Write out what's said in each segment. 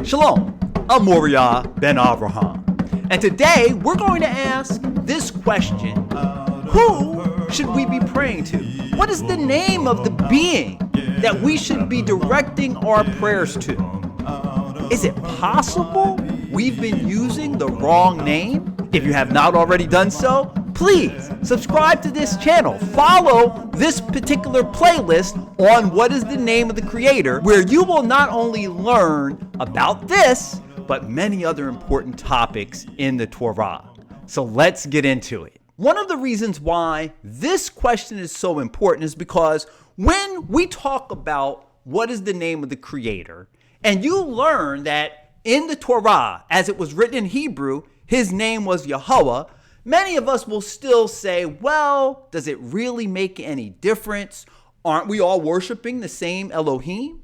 Shalom, I'm Moriah Ben Avraham, and today we're going to ask this question: who should we be praying to? What is the name of the being that we should be directing our prayers to? Is it possible we've been using the wrong name? If you have not already done so, please subscribe to this channel. Follow this particular playlist on what is the name of the Creator, where you will not only learn about this, but many other important topics in the Torah. So let's get into it. One of the reasons why this question is so important is because when we talk about what is the name of the Creator, and you learn that in the Torah, as it was written in Hebrew, his name was Yahweh, many of us will still say, well, does it really make any difference? Aren't we all worshiping the same Elohim?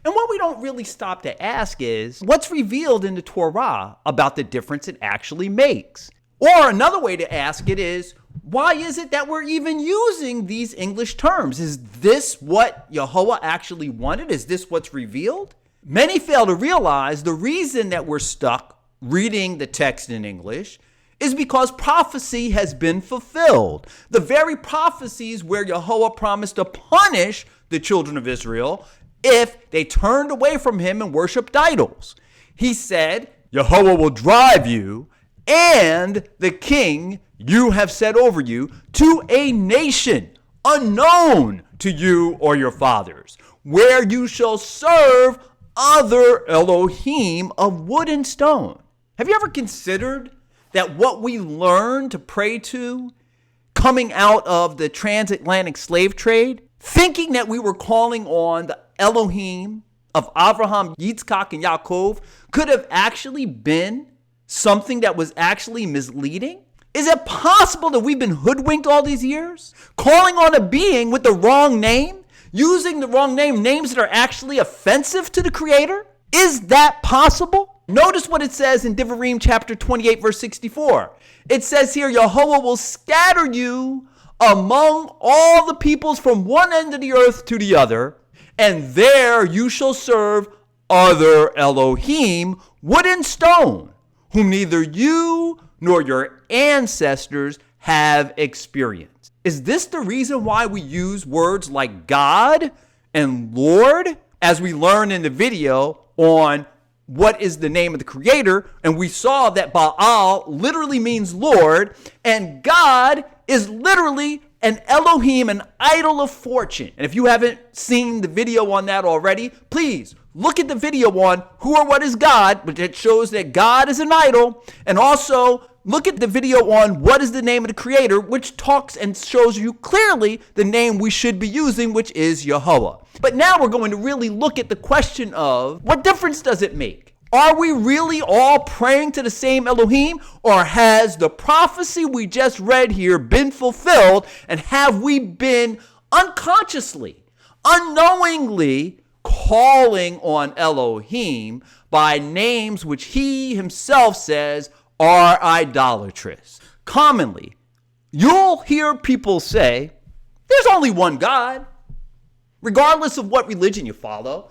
And what we don't really stop to ask is, what's revealed in the Torah about the difference it actually makes? Or another way to ask it is, why is it that we're even using these English terms? Is this what Yahweh actually wanted? Is this what's revealed? Many fail to realize the reason that we're stuck reading the text in English is because prophecy has been fulfilled. The very prophecies where Yahweh promised to punish the children of Israel if they turned away from him and worshiped idols. He said, Yahweh will drive you and the king you have set over you to a nation unknown to you or your fathers, where you shall serve other Elohim of wood and stone. Have you ever considered that what we learned to pray to coming out of the transatlantic slave trade, thinking that we were calling on the Elohim of Abraham, Yitzchak, and Yaakov, could have actually been something that was actually misleading? Is it possible that we've been hoodwinked all these years? Calling on a being with the wrong name? Using the wrong name, names that are actually offensive to the Creator? Is that possible? Notice what it says in Devarim chapter 28, verse 64. It says here, Yahweh will scatter you among all the peoples from one end of the earth to the other, and there you shall serve other Elohim, wood and stone, whom neither you nor your ancestors have experienced. Is this the reason why we use words like God and Lord, as we learn in the video on what is the name of the Creator? And we saw that Baal literally means Lord, and God is literally an Elohim, an idol of fortune. And if you haven't seen the video on that already, please look at the video on who or what is God, which it shows that God is an idol. And also look at the video on what is the name of the Creator, which talks and shows you clearly the name we should be using, which is Yahweh. But now we're going to really look at the question of, what difference does it make? Are we really all praying to the same Elohim, or has the prophecy we just read here been fulfilled, and have we been unconsciously, unknowingly calling on Elohim by names which he himself says are idolatrous? Commonly, you'll hear people say, there's only one God. Regardless of what religion you follow,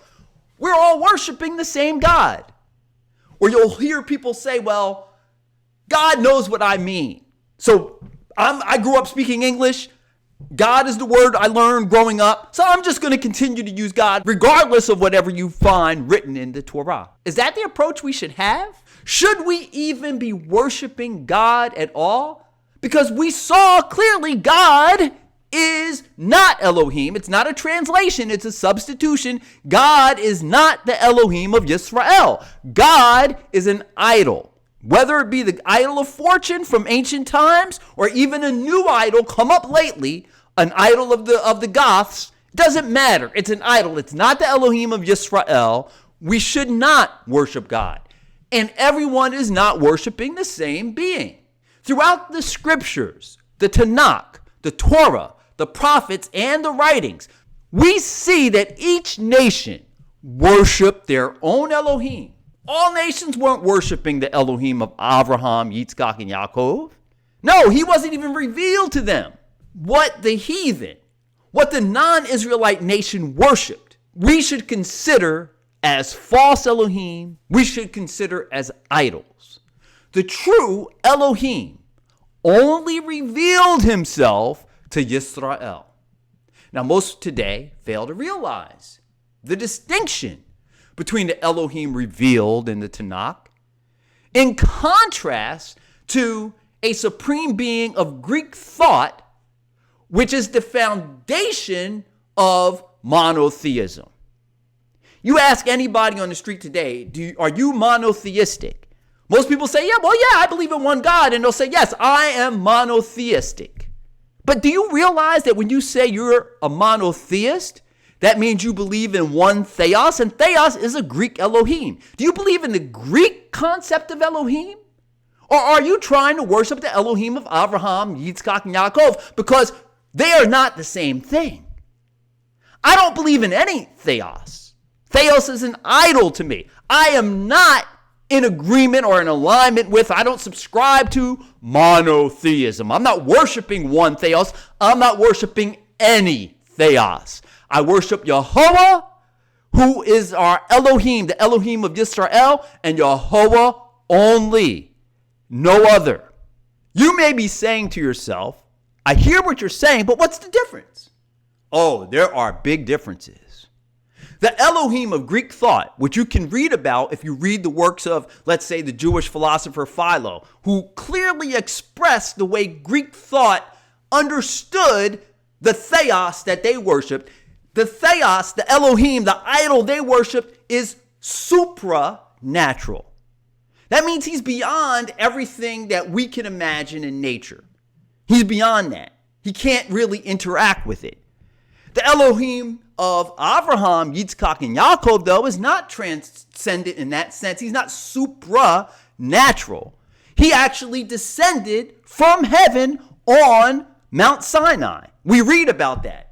we're all worshiping the same God. Or you'll hear people say, well, God knows what I mean. So I grew up speaking English. God is the word I learned growing up. So I'm just going to continue to use God regardless of whatever you find written in the Torah. Is that the approach we should have? Should we even be worshiping God at all? Because we saw clearly God is not Elohim. It's not a translation. It's a substitution. God is not the Elohim of Israel. God is an idol. Whether it be the idol of fortune from ancient times or even a new idol come up lately, an idol of the Goths, doesn't matter. It's an idol. It's not the Elohim of Israel. We should not worship God. And everyone is not worshiping the same being. Throughout the scriptures, the Tanakh, the Torah, the prophets, and the writings, we see that each nation worshiped their own Elohim. All nations weren't worshiping the Elohim of Abraham, Yitzchak, and Yaakov. No, he wasn't even revealed to them. What the heathen, what the non-Israelite nation worshiped, we should consider as false Elohim we should consider as idols. The true Elohim only revealed himself to Yisrael. Now, most today fail to realize the distinction between the Elohim revealed in the Tanakh in contrast to a supreme being of Greek thought, which is the foundation of monotheism. You ask anybody on the street today, are you monotheistic? Most people say, yeah, I believe in one God. And they'll say, yes, I am monotheistic. But do you realize that when you say you're a monotheist, that means you believe in one theos, and theos is a Greek Elohim. Do you believe in the Greek concept of Elohim? Or are you trying to worship the Elohim of Abraham, Yitzchak, and Yaakov? Because they are not the same thing. I don't believe in any theos. Theos is an idol to me. I am not in agreement or in alignment with, I don't subscribe to monotheism. I'm not worshiping one theos. I'm not worshiping any theos. I worship Yehovah, who is our Elohim, the Elohim of Israel, and Yehovah only, no other. You may be saying to yourself, I hear what you're saying, but what's the difference? Oh, there are big differences. The Elohim of Greek thought, which you can read about if you read the works of, let's say, the Jewish philosopher Philo, who clearly expressed the way Greek thought understood the theos that they worshiped. The theos, the Elohim, the idol they worshiped is supranatural. That means he's beyond everything that we can imagine in nature. He's beyond that. He can't really interact with it. The Elohim of Abraham, Yitzchak, and Yaakov, though, is not transcendent in that sense. He's not supranatural. He actually descended from heaven on Mount Sinai. We read about that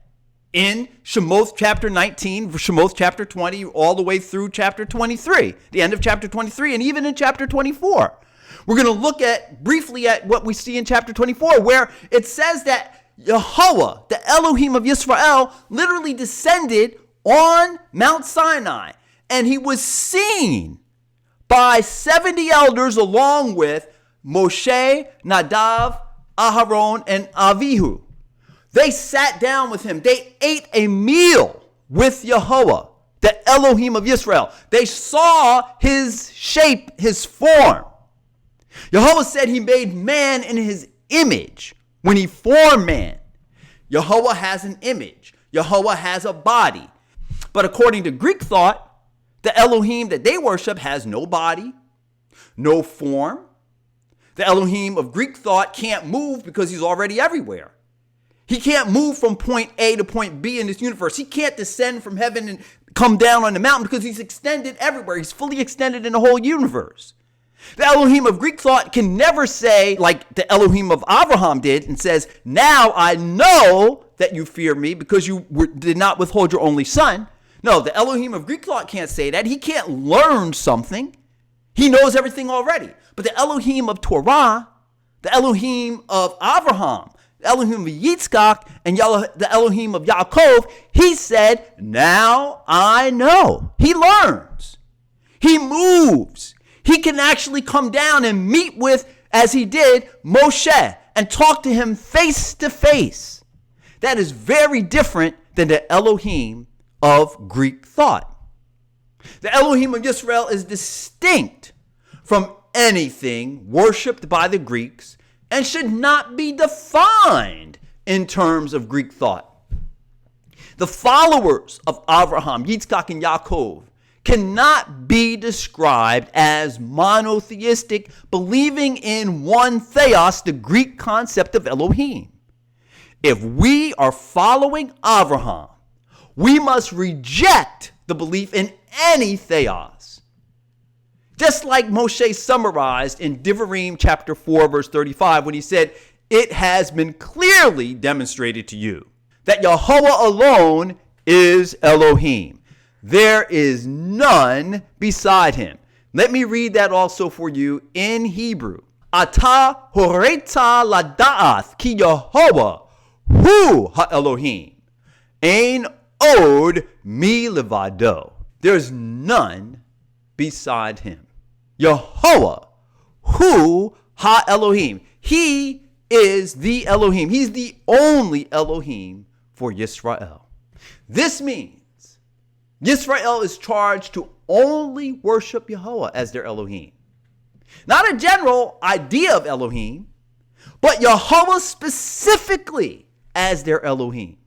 in Shemoth chapter 19, Shemoth chapter 20, all the way through chapter 23, the end of chapter 23, and even in chapter 24. We're going to look briefly at what we see in chapter 24, where it says that Yehovah, the Elohim of Israel, literally descended on Mount Sinai, and he was seen by 70 elders along with Moshe, Nadav, Aharon, and Avihu. They sat down with him. They ate a meal with Yehovah, the Elohim of Israel. They saw his shape, his form. Yehovah said he made man in his image. When he formed man, Yehovah has an image. Yehovah has a body. But according to Greek thought, the Elohim that they worship has no body, no form. The Elohim of Greek thought can't move because he's already everywhere. He can't move from point A to point B in this universe. He can't descend from heaven and come down on the mountain because he's extended everywhere. He's fully extended in the whole universe. The Elohim of Greek thought can never say, like the Elohim of Abraham did, and says, now I know that you fear me because you did not withhold your only son. No, the Elohim of Greek thought can't say that. He can't learn something. He knows everything already. But the Elohim of Torah, the Elohim of Abraham, the Elohim of Yitzchak, and the Elohim of Yaakov, he said, now I know. He learns. He moves. He can actually come down and meet with, as he did, Moshe and talk to him face to face. That is very different than the Elohim of Greek thought. The Elohim of Israel is distinct from anything worshipped by the Greeks and should not be defined in terms of Greek thought. The followers of Abraham, Yitzchak, and Yaakov cannot be described as monotheistic, believing in one theos, the Greek concept of Elohim. If we are following Abraham, we must reject the belief in any theos. Just like Moshe summarized in Devarim chapter 4, verse 35, when he said, it has been clearly demonstrated to you that Yehovah alone is Elohim. There is none beside him. Let me read that also for you in Hebrew. Ata horeta lada'ath ki Yehovah hu ha'Elohim. Ein od mi levado. There's none beside him. Yehovah, Hu Ha Elohim. He is the Elohim. He's the only Elohim for Yisrael. This means Yisrael is charged to only worship Yehovah as their Elohim. Not a general idea of Elohim, but Yehovah specifically as their Elohim.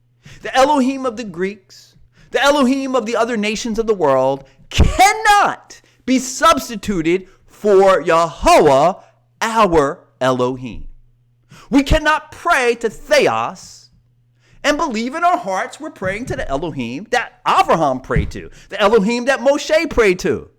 The Elohim of the Greeks, the Elohim of the other nations of the world cannot be substituted for Yehovah, our Elohim. We cannot pray to Theos and believe in our hearts we're praying to the Elohim that Abraham prayed to, the Elohim that Moshe prayed to.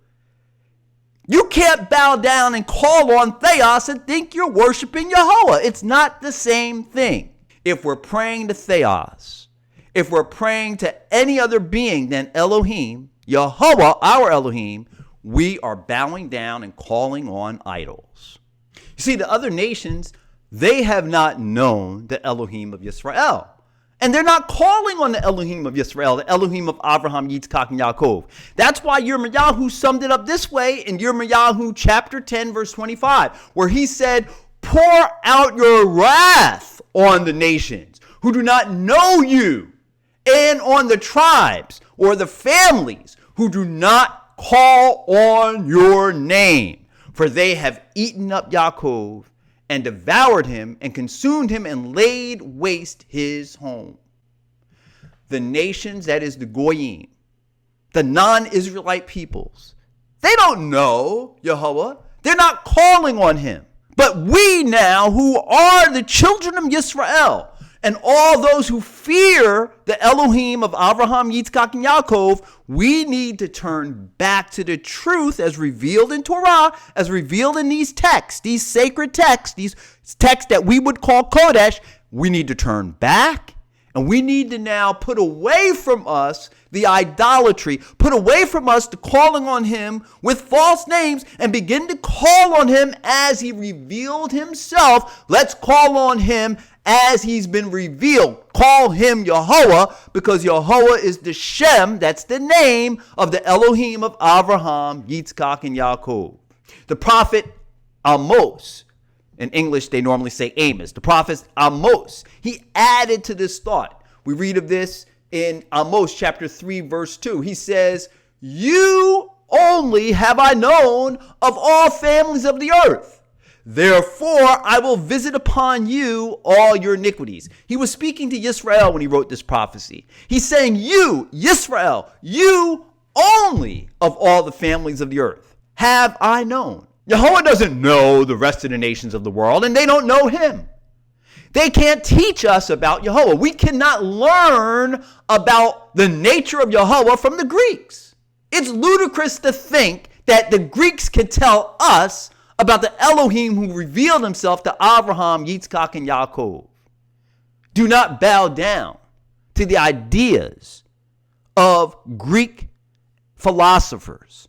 You can't bow down and call on Theos and think you're worshiping Yehovah. It's not the same thing. If we're praying to Theos, if we're praying to any other being than Elohim, Yehovah, our Elohim, we are bowing down and calling on idols. You see, the other nations, they have not known the Elohim of Israel. And they're not calling on the Elohim of Israel, the Elohim of Abraham, Yitzchak, and Yaakov. That's why Eli Yahoo summed it up this way in Eli Yahoo chapter 10, verse 25, where he said, pour out your wrath on the nations who do not know you, and on the tribes or the families who do not call on your name. For they have eaten up Yaakov and devoured him and consumed him and laid waste his home. The nations, that is the Goyim, the non-Israelite peoples, they don't know Yehovah. They're not calling on him. But we now, who are the children of Yisrael, and all those who fear the Elohim of Abraham, Yitzchak, and Yaakov, we need to turn back to the truth as revealed in Torah, as revealed in these texts, these sacred texts, these texts that we would call Kodesh. We need to turn back, and we need to now put away from us the idolatry, put away from us the calling on him with false names, and begin to call on him as he revealed himself. Let's call on him as he's been revealed. Call him Yehovah, because Yehovah is the Shem, that's the name of the Elohim of Abraham, Yitzchak, and Yaakov. The prophet Amos, in English they normally say Amos, the prophet Amos, he added to this thought. We read of this in Amos chapter 3, verse 2. He says, you only have I known of all families of the earth. Therefore, I will visit upon you all your iniquities. He was speaking to Yisrael when he wrote this prophecy. He's saying, you, Yisrael, you only of all the families of the earth have I known. Yehovah doesn't know the rest of the nations of the world, and they don't know him. They can't teach us about Yehovah. We cannot learn about the nature of Yehovah from the Greeks. It's ludicrous to think that the Greeks can tell us about the Elohim who revealed himself to Abraham, Yitzchak, and Yaakov. Do not bow down to the ideas of Greek philosophers.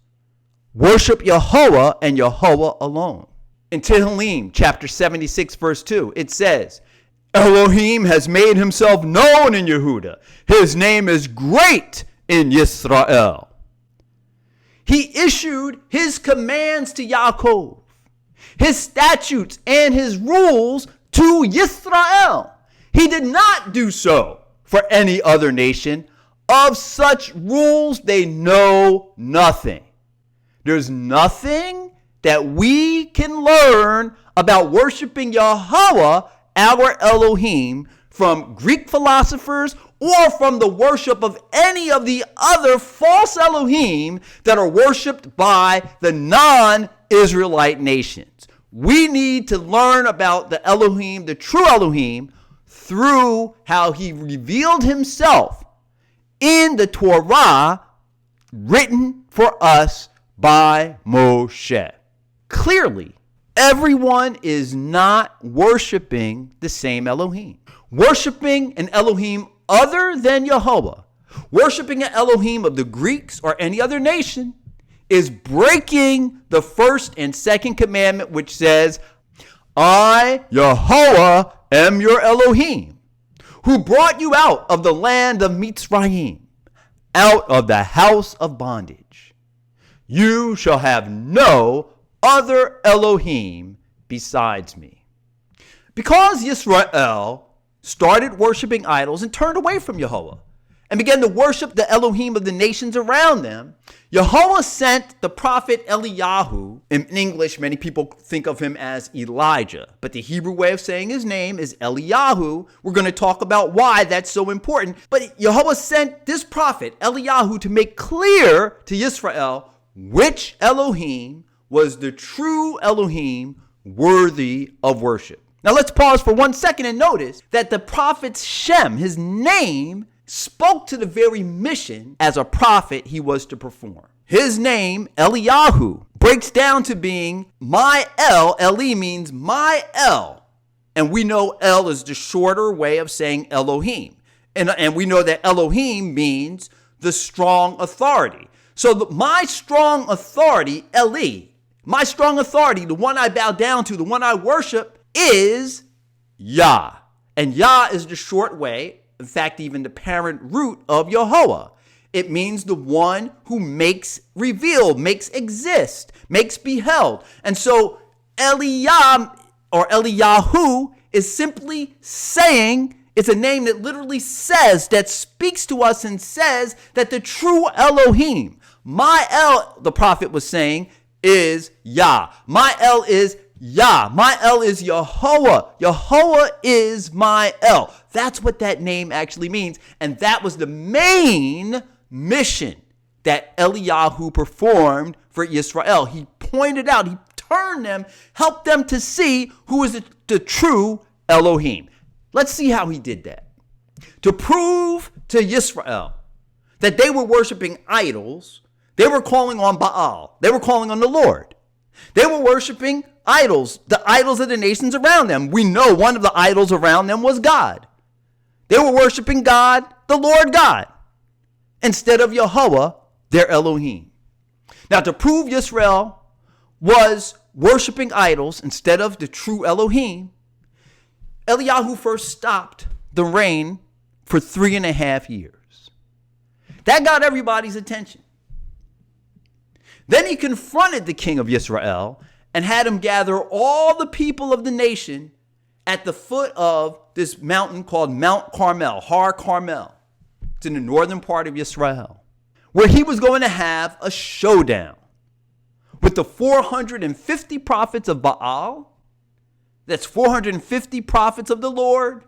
Worship Yehovah and Yehovah alone. In Tehillim, chapter 76, verse 2, it says, Elohim has made himself known in Yehuda. His name is great in Yisrael. He issued his commands to Yaakov, his statutes and his rules to Yisrael. He did not do so for any other nation. Of such rules they know nothing. There's nothing that we can learn about worshiping Yehovah, our Elohim, from Greek philosophers or from the worship of any of the other false Elohim that are worshiped by the non-Israelite nations. We need to learn about the Elohim, the true Elohim, through how he revealed himself in the Torah written for us by Moshe. Clearly, everyone is not worshiping the same Elohim. Worshiping an Elohim other than Yehovah, worshiping an Elohim of the Greeks or any other nation, is breaking the first and second commandment, which says, I, Yehovah, am your Elohim, who brought you out of the land of Mitzrayim, out of the house of bondage. You shall have no other Elohim besides me. Because Israel started worshiping idols and turned away from Yahweh and began to worship the Elohim of the nations around them, Yahweh sent the prophet Eli Yahoo. In English, many people think of him as Elijah, but the Hebrew way of saying his name is Eli Yahoo. We're going to talk about why that's so important. But Yahweh sent this prophet Eli Yahoo to make clear to Israel which Elohim was the true Elohim worthy of worship. Now let's pause for 1 second and notice that the prophet's Shem, his name, spoke to the very mission as a prophet he was to perform. His name, Eli Yahoo, breaks down to being my El. Eli means my El. And we know El is the shorter way of saying Elohim. And we know that Elohim means the strong authority. So my strong authority, Eli, my strong authority, the one I bow down to, the one I worship, is Yah. And Yah is the short way, in fact, even the parent root of Yahweh. It means the one who makes revealed, makes exist, makes beheld. And so Eli Yahoo is simply saying, it's a name that literally says, that speaks to us and says that the true Elohim, my El, the prophet was saying, is Yah. My El is Yah. My El is Yahweh. Yahweh is my El. That's what that name actually means. And that was the main mission that Eli Yahoo performed for Israel. He pointed out, he turned them, helped them to see who is the true Elohim. Let's see how he did that. To prove to Israel that they were worshiping idols, they were calling on Baal. They were calling on the Lord. They were worshiping idols, the idols of the nations around them. We know one of the idols around them was God. They were worshiping God, the Lord God, instead of Yahweh, their Elohim. Now, to prove Israel was worshiping idols instead of the true Elohim, Eli Yahoo first stopped the rain for 3.5 years. That got everybody's attention. Then he confronted the king of Israel and had him gather all the people of the nation at the foot of this mountain called Mount Carmel, Har Carmel. It's in the northern part of Israel, where he was going to have a showdown with the 450 prophets of Baal. That's 450 prophets of the Lord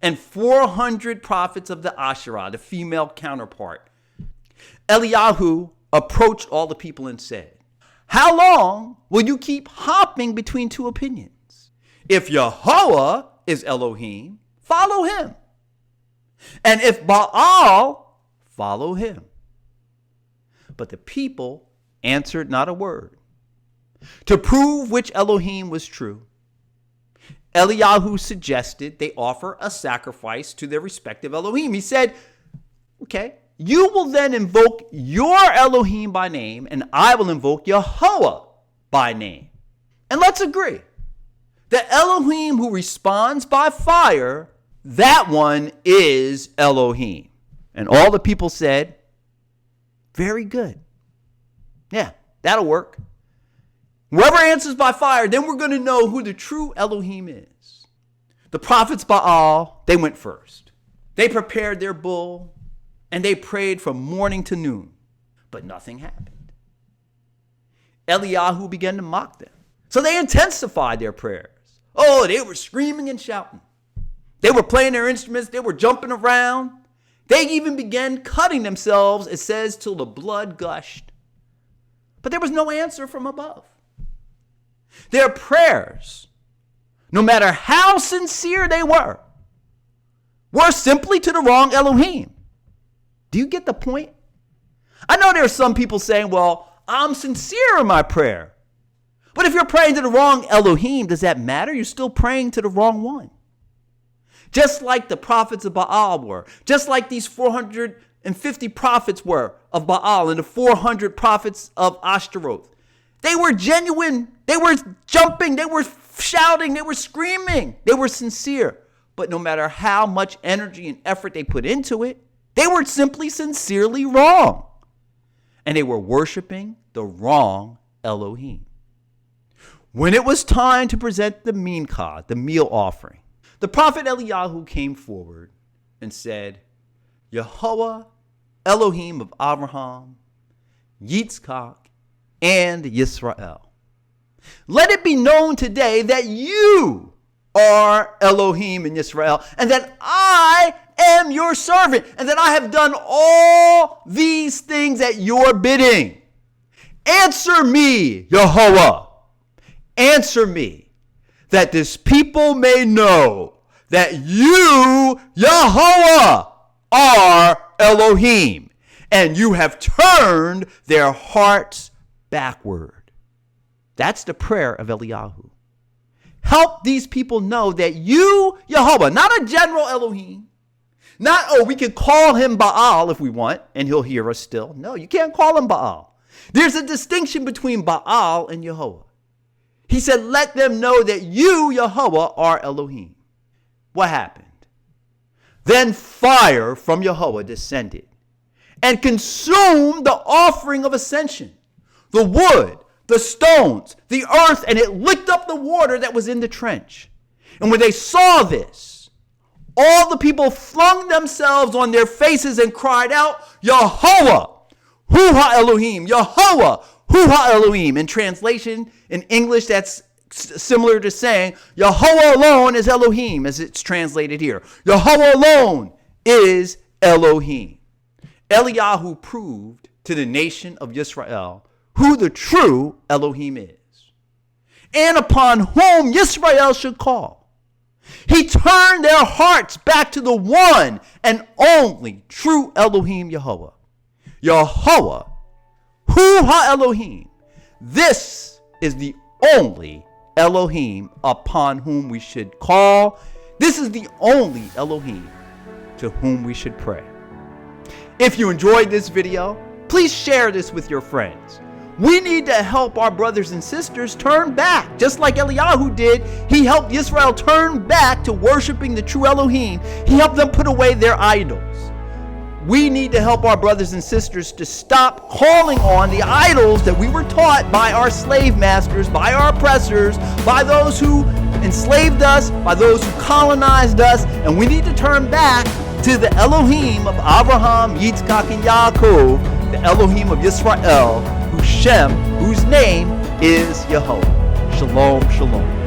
and 400 prophets of the Asherah, the female counterpart. Eli Yahoo approached all the people and said, how long will you keep hopping between two opinions? If Yahweh is Elohim, follow him. And if Baal, follow him. But the people answered not a word. To prove which Elohim was true, Eli Yahoo suggested they offer a sacrifice to their respective Elohim. He said, okay, you will then invoke your Elohim by name, and I will invoke Yahweh by name. And let's agree, the Elohim who responds by fire, that one is Elohim. And all the people said, very good. Yeah, that'll work. Whoever answers by fire, then we're going to know who the true Elohim is. The prophets Baal, they went first. They prepared their bull, and they prayed from morning to noon, but nothing happened. Eli Yahoo began to mock them. So they intensified their prayers. Oh, they were screaming and shouting. They were playing their instruments. They were jumping around. They even began cutting themselves, it says, till the blood gushed. But there was no answer from above. Their prayers, no matter how sincere they were simply to the wrong Elohim. Do you get the point? I know there are some people saying, well, I'm sincere in my prayer. But if you're praying to the wrong Elohim, does that matter? You're still praying to the wrong one. Just like the prophets of Baal were. Just like these 450 prophets were of Baal and the 400 prophets of Ashtaroth. They were genuine. They were jumping. They were shouting. They were screaming. They were sincere. But no matter how much energy and effort they put into it, They were simply sincerely wrong. And they were worshiping the wrong Elohim. When it was time to present the minkah, the meal offering, the prophet Eli Yahoo came forward and said, Yehovah, Elohim of Abraham, Yitzchak, and Yisrael. Let it be known today that you are Elohim in Yisrael, and that I am your servant, and that I have done all these things at your bidding. Answer me, Yehovah. Answer me, that this people may know that you, Yehovah, are Elohim, and you have turned their hearts backward. That's the prayer of Eli Yahoo. Help these people know that you, Yehovah, not a general Elohim, not, we can call him Baal if we want, and he'll hear us still. No, you can't call him Baal. There's a distinction between Baal and Yehovah. He said, let them know that you, Yehovah, are Elohim. What happened? Then fire from Yehovah descended and consumed the offering of ascension, the wood, the stones, the earth, and it licked up the water that was in the trench. And when they saw this, all the people flung themselves on their faces and cried out, Yehovah, Hu ha-Elohim, Yehovah, Hu ha-Elohim. In translation, in English, that's similar to saying, Yehovah alone is Elohim, as it's translated here. Yehovah alone is Elohim. Eli Yahoo proved to the nation of Israel who the true Elohim is, and upon whom Yisrael should call. He turned their hearts back to the one and only true Elohim, Yehovah. Yehovah, Hu ha-Elohim. This is the only Elohim upon whom we should call. This is the only Elohim to whom we should pray. If you enjoyed this video, please share this with your friends. We need to help our brothers and sisters turn back. Just like Eli Yahoo did, he helped Israel turn back to worshiping the true Elohim. He helped them put away their idols. We need to help our brothers and sisters to stop calling on the idols that we were taught by our slave masters, by our oppressors, by those who enslaved us, by those who colonized us. And we need to turn back to the Elohim of Abraham, Yitzchak, and Yaakov, the Elohim of Israel, whose name is Yehovah. Shalom, shalom.